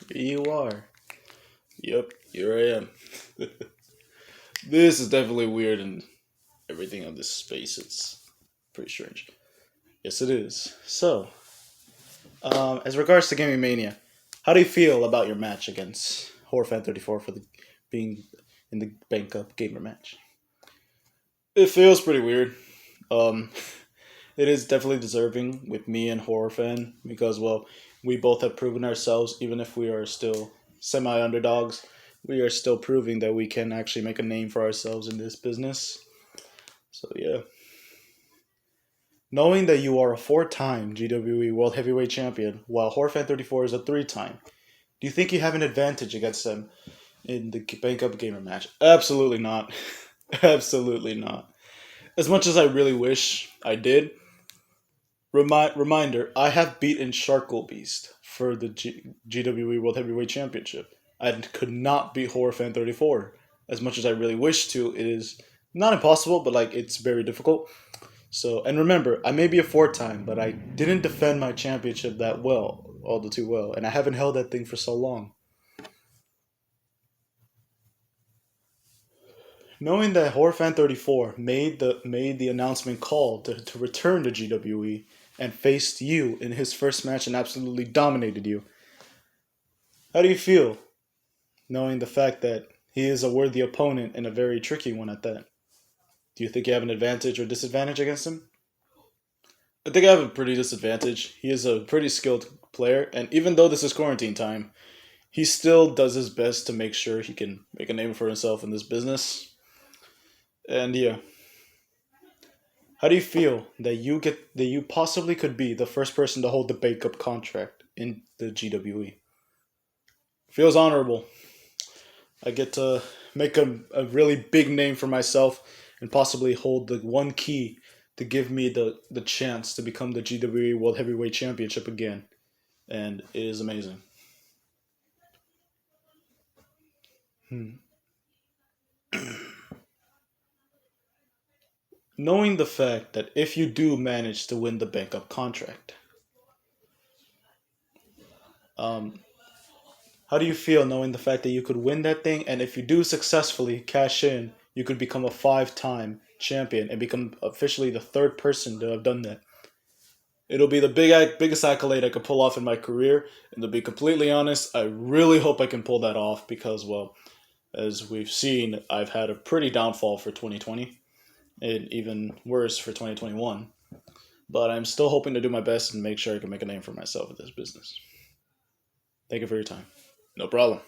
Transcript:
Here you are. Yep, here I am. This is definitely weird and everything on this space. It's pretty strange. Yes, it is. So, as regards to Gaming Mania, how do you feel about your match against Horfan34 for the being in the Bank Up Gamer match? It feels pretty weird. Um, it is definitely deserving with me and Horfan because, well, we both have proven ourselves, even if we are still semi underdogs. We are still proving that we can actually make a name for ourselves in this business. So yeah, knowing that you are a four-time GWE World Heavyweight Champion, while Horfan34 is a three-time, do you think you have an advantage against them in the Bank Up Gamer match? Absolutely not. Absolutely not. As much as I really wish I did, reminder, I have beaten Sharkle Beast for the GWE World Heavyweight Championship. I could not beat Horrorfan34. As much as I really wish to, it is not impossible, but like it's very difficult. So, and remember, I may be a four-time, but I didn't defend my championship that well, all the too well, and I haven't held that thing for so long. Knowing that Horrorfan34 made the announcement call to return to GWE and faced you in his first match and absolutely dominated you, how do you feel knowing the fact that he is a worthy opponent and a very tricky one at that? Do you think you have an advantage or disadvantage against him? I think I have a pretty disadvantage. He is a pretty skilled player, and even though this is quarantine time, he still does his best to make sure he can make a name for himself in this business. And yeah, how do you feel that you possibly could be the first person to hold the backup contract in the GWE? Feels honorable. I get to make a really big name for myself and possibly hold the one key to give me the chance to become the GWE World Heavyweight Championship again. And it is amazing. Hmm. Knowing the fact that if you do manage to win the backup contract, um, how do you feel knowing the fact that you could win that thing, and if you do successfully cash in, you could become a five-time champion and become officially the third person to have done that? It'll be the biggest accolade I could pull off in my career, and to be completely honest, I really hope I can pull that off because, well, as we've seen, I've had a pretty downfall for 2020, and even worse for 2021. But I'm still hoping to do my best and make sure I can make a name for myself in this business. Thank you for your time. No problem.